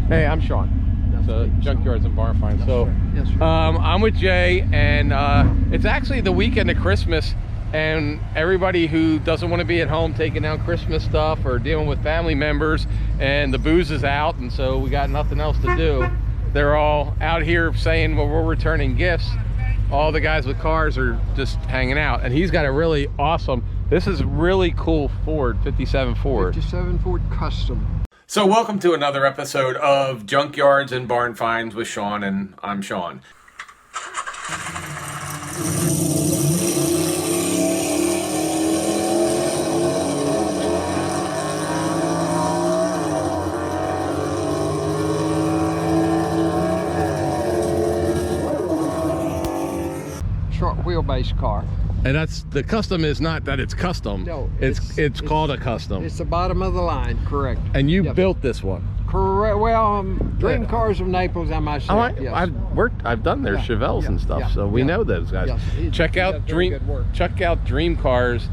Hey, I'm Sean. So Junkyards and Barn Finds. So yes, sir. I'm with Jay, and it's actually the weekend of Christmas, and everybody who doesn't want to be at home taking down Christmas stuff or dealing with family members, and the booze is out, and so we got nothing else to do. They're all out here saying, well, we're returning gifts. All the guys with cars are just hanging out, and he's got a really awesome, this is really cool Ford, 57 Ford. 57 Ford Custom. So welcome to another episode of Junkyards and Barn Finds with Sean, and I'm Sean. Short wheelbase car. And that's, the custom is not that it's custom. No, it's called a custom. It's the bottom of the line, correct. And you Yep. built this one. Correct. Well, Dream Yeah. Cars of Naples and myself. Yes. I've done their Yeah, Chevelles yeah, and stuff, yeah, so we yeah. know those guys. Yes, he Check does out very good work. Check out Dream Cars.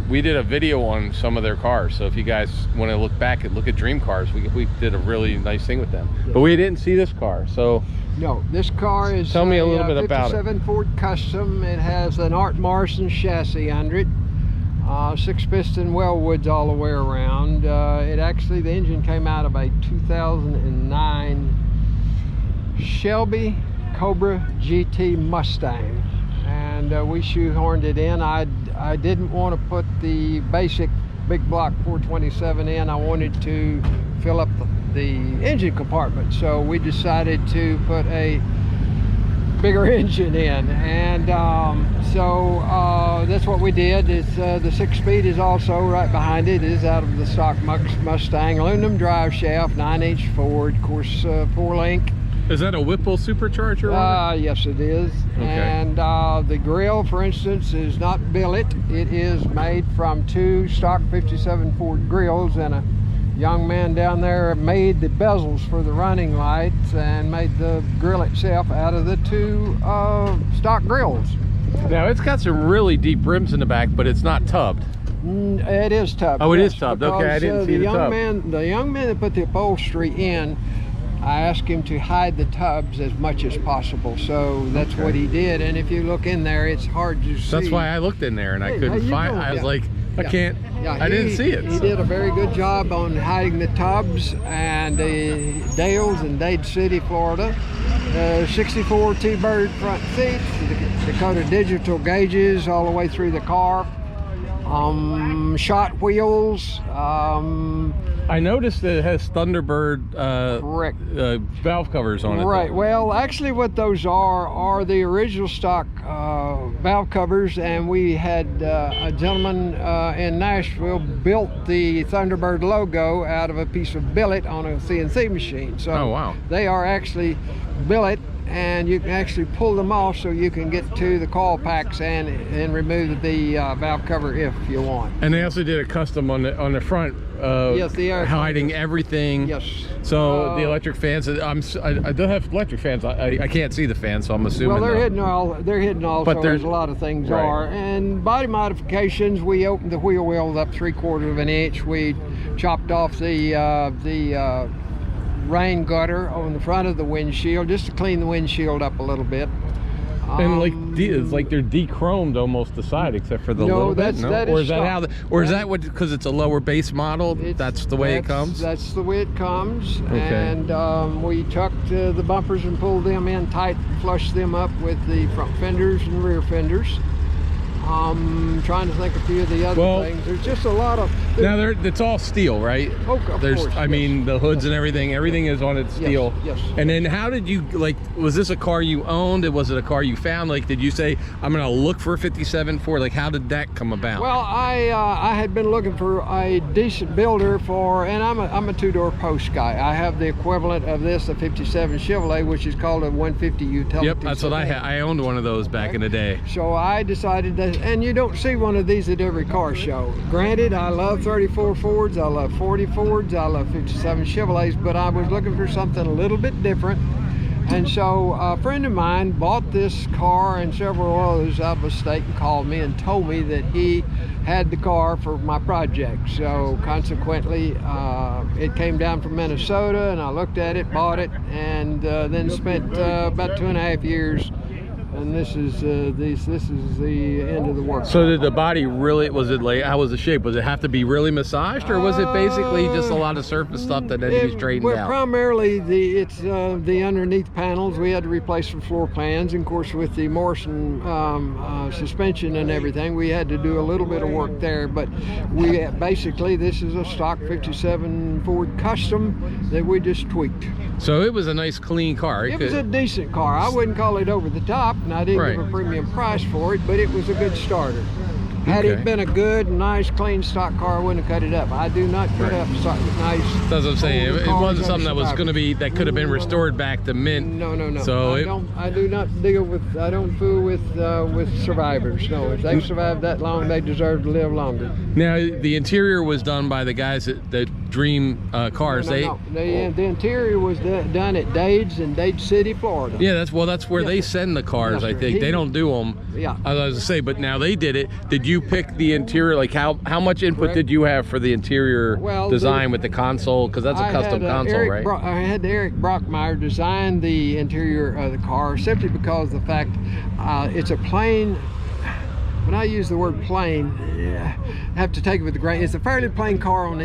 We did a video on some of their cars, so if you guys want to look back and look at Dream Cars, we did a really nice thing with them. Yeah. But we didn't see this car, so No, this car is Tell me a little bit about it. 57 Ford Custom. It has an Art Morrison chassis under it. 6-piston Wellwoods all the way around. The engine came out of a 2009 Shelby Cobra GT Mustang, and we shoehorned it in. I didn't want to put the basic big block 427 in. I wanted to fill up the engine compartment, so we decided to put a bigger engine in, and that's what we did. It's the 6-speed is also right behind it. It is out of the stock Mustang, aluminum drive shaft, 9-inch Ford, of course, 4-link. is that a Whipple supercharger? Yes, it is. Okay. And the grill, for instance, is not billet. It is made from 2 stock 57 Ford grills, and a young man down there made the bezels for the running lights and made the grill itself out of the 2 stock grills. Now it's got some really deep rims in the back, but it's not tubbed. It is tubbed. Oh, it yes, is tubbed. Okay, I because, didn't see the tub. The young man that put the upholstery in, I asked him to hide the tubs as much as possible, so that's Okay. what he did. And if you look in there, it's hard to see. That's why I looked in there and I Hey, couldn't how you find. doing? I was Yeah. like, I Yeah. can't. Yeah, I didn't see it. He did a very good job on hiding the tubs. And Dales in Dade City, Florida. 64 T-Bird front seats, Dakota digital gauges all the way through the car. Shot wheels. I noticed that it has Thunderbird Correct. valve covers on it. Right. though. Well, actually, what those are the original stock valve covers, and we had a gentleman in Nashville built the Thunderbird logo out of a piece of billet on a CNC machine. So Oh, wow. they are actually billet, and you can actually pull them off so you can get to the coil packs and remove the valve cover if you want. And they also did a custom on the front. Yes, the air hiding everything. Yes. So the electric fans. I don't have electric fans. I can't see the fans, so I'm assuming. Well, they're though. hidden also, But there's- as a lot of things right. are. And body modifications, we opened the wheel wells up 3/4 of an inch. We chopped off the rain gutter on the front of the windshield just to clean the windshield up a little bit. And it's like they're de-chromed almost the side, except for the No, little bit. that's- No, that or is is that stock. how? Or is that what? Because it's a lower base model. That's the way it comes. That's the way it comes. Okay. And we tucked the bumpers and pulled them in tight, flushed them up with the front fenders and rear fenders. Trying to think a few of the other things. There's just a lot of. Now it's all steel, right? Oh, of course, I yes. mean, the hoods and everything is on its steel. Yes. And then how did you, like, was this a car you owned? Was it a car you found? Like, did you say, I'm gonna look for a 57 Ford? Like, how did that come about? Well, I had been looking for a decent builder and I'm a 2-door post guy. I have the equivalent of this, a 57 Chevrolet, which is called a 150 utility. Yep, that's what I had. I owned one of those back in the day. So I decided that, and you don't see one of these at every car show. Granted, I love 34 Fords, I love 40 Fords, I love 57 Chevrolets, but I was looking for something a little bit different. And so a friend of mine bought this car and several others out of the state and called me and told me that he had the car for my project. So consequently, it came down from Minnesota, and I looked at it, bought it, and then spent about 2.5 years. And this is the end of the work. So did the body really, was it like, how was the shape? Was it have to be really massaged, or was it basically just a lot of surface stuff that had to be straightened out? Primarily it's the underneath panels. We had to replace the floor pans, and of course with the Morrison suspension and everything, we had to do a little bit of work there. But we basically, this is a stock 57 Ford Custom that we just tweaked. So it was a nice clean car. It was a decent car. I wouldn't call it over the top, and I didn't give a premium price for it, but it was a good starter. Had it been a good, nice, clean stock car, I wouldn't have cut it up. I do not cut up nice. That's what I'm saying. It wasn't something that was going to be, that could have been restored back to mint. No, no, no. So I do not deal with, I don't fool with survivors. No, if they've survived that long, they deserve to live longer. Now, the interior was done by the guys that Dream Cars. No. The interior was done at Dade in Dade City, Florida. Yeah, that's where they send the cars. I think they don't do them. Yeah. I was going to say, but now they did it. Did you pick the interior? Like how much input did you have for the interior design with the console? Because that's a custom console, right? I had Eric Brockmeyer design the interior of the car simply because of the fact it's a plain. When I use the word plain, I have to take it with a grain. It's a fairly plain car on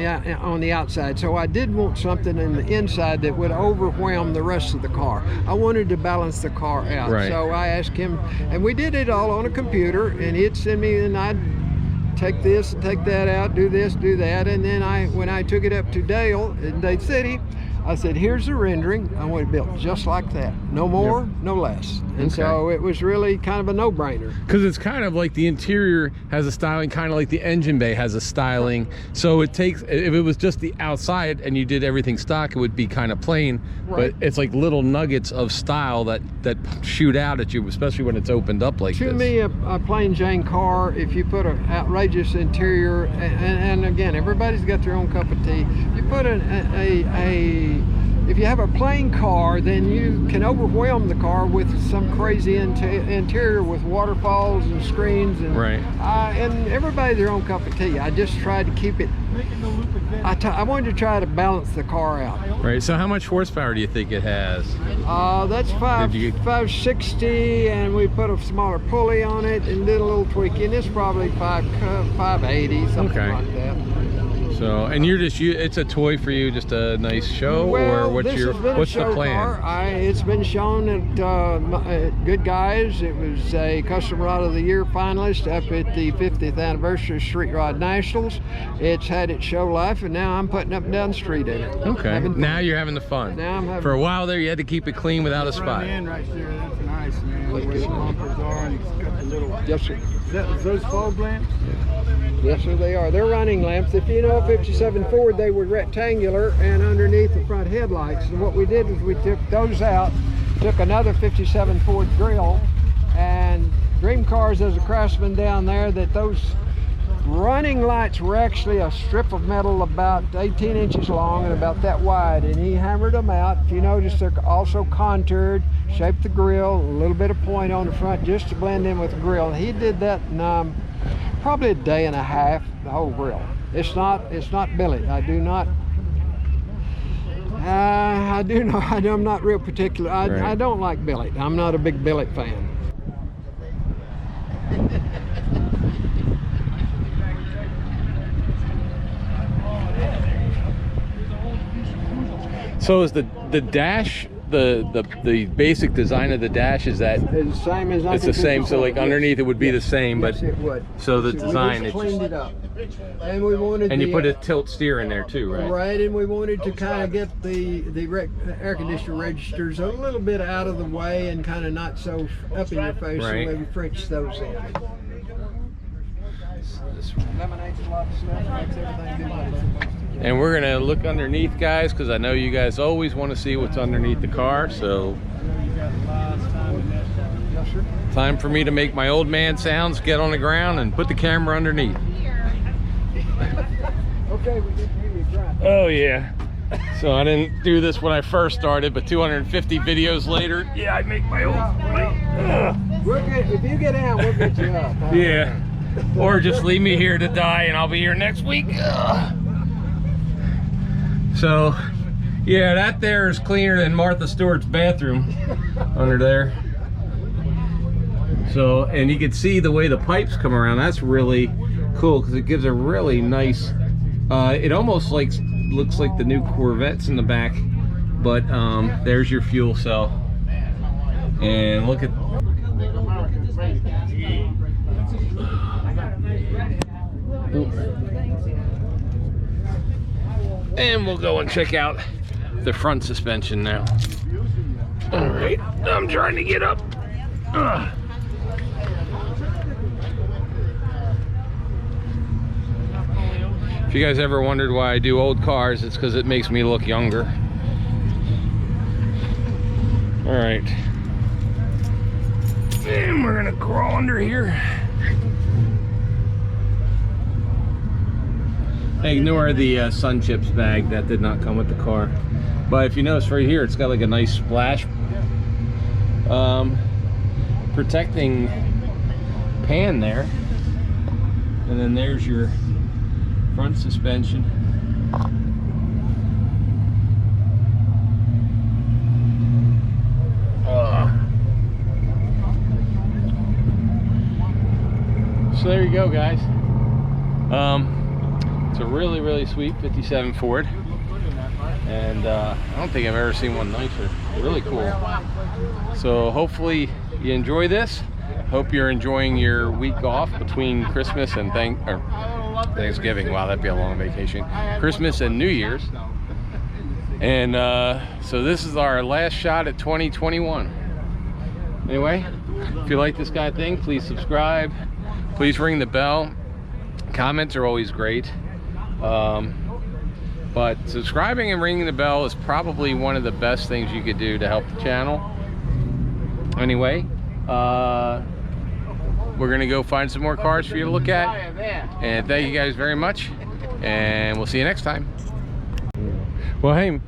the outside, so I did want something in the inside that would overwhelm the rest of the car. I wanted to balance the car out, so I asked him, and we did it all on a computer, and he'd send me, and I'd take this and take that out, do this, do that, and then when I took it up to Dale in Dade City, I said, here's the rendering. I want it built just like that. No more, no less. And so it was really kind of a no-brainer. Because it's kind of like the interior has a styling, kind of like the engine bay has a styling. So it takes, if it was just the outside and you did everything stock, it would be kind of plain. But it's like little nuggets of style that shoot out at you, especially when it's opened up like this. To me, a plain Jane car, if you put an outrageous interior, and again, everybody's got their own cup of tea. You put if you have a plain car, then you can overwhelm the car with some crazy interior with waterfalls and screens and and everybody their own cup of tea. I just tried to keep it. I wanted to try to balance the car out. Right. So how much horsepower do you think it has? That's 560, and we put a smaller pulley on it and did a little tweaking. It's probably 580, something like that. So, and it's a toy for you, just a nice show, or what's the plan? It's been shown at Good Guys. It was a Custom Rod of the Year finalist up at the 50th anniversary Street Rod Nationals. It's had its show life, and now I'm putting up and down the street in it. Okay. Now you're having the fun. Now I'm having For a while there, you had to keep it clean without a spot. Right there, that's nice, man. Where the bumpers are, and it's got the little. Yes, sir. Is those fog lamps? Yes, sir, they are. They're running lamps. If you know 57 Ford, they were rectangular and underneath the front headlights. And what we did was we took those out, took another 57 Ford grill, and Dream Cars has a craftsman down there that those running lights were actually a strip of metal about 18 inches long and about that wide, and he hammered them out. If you notice, they're also contoured, shaped the grill, a little bit of point on the front just to blend in with the grill. He did that in probably a day and a half, the whole grill. It's not billet. I'm not real particular. I don't like billet. I'm not a big billet fan. So is the dash, the basic design of the dash, is that it's the same as it's the same? So like underneath it would be the same, but it would. So the design, we just cleaned it up, and we wanted. And you put a tilt steer in there too, right? Right, and we wanted to kind of get the air conditioner registers a little bit out of the way and kind of not so up in your face, so maybe French those in. Eliminates a lot of stuff, makes everything do what it's supposed to. And we're gonna look underneath, guys, because I know you guys always want to see what's underneath the car. So time for me to make my old man sounds, get on the ground and put the camera underneath. Okay, we didn't hear you drive. Oh yeah. So I didn't do this when I first started, but 250 videos later, yeah, I make my own. We'll get, if you get out, we'll get you up. Huh? Yeah. Or just leave me here to die and I'll be here next week. So, yeah, that there is cleaner than Martha Stewart's bathroom under there. So, and you can see the way the pipes come around. That's really cool because it gives a really nice, it almost like looks like the new Corvettes in the back, but there's your fuel cell. And look at, and we'll go and check out the front suspension now. All right, I'm trying to get up. If you guys ever wondered why I do old cars, it's because it makes me look younger. All right, and we're gonna crawl under here. Ignore the sun chips bag, that did not come with the car. But if you notice right here, it's got like a nice splash protecting pan there. And then there's your front suspension. So there you go, guys. It's a really, really sweet 57 Ford, and I don't think I've ever seen one nicer. Really cool. So hopefully you enjoy this. Hope you're enjoying your week off between Christmas and Thanksgiving. Wow, that'd be a long vacation. Christmas and New Year's. And so this is our last shot at 2021. Anyway, if you like this kind of thing, please subscribe. Please ring the bell. Comments are always great. But subscribing and ringing the bell is probably one of the best things you could do to help the channel. Anyway, we're gonna go find some more cars for you to look at, and thank you guys very much, and we'll see you next time. Well, hey,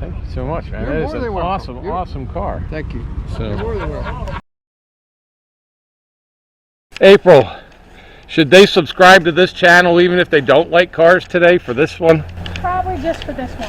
thank you so much, man. That is an awesome, awesome car. Thank you. So, April, should they subscribe to this channel even if they don't like cars today for this one? Probably just for this one.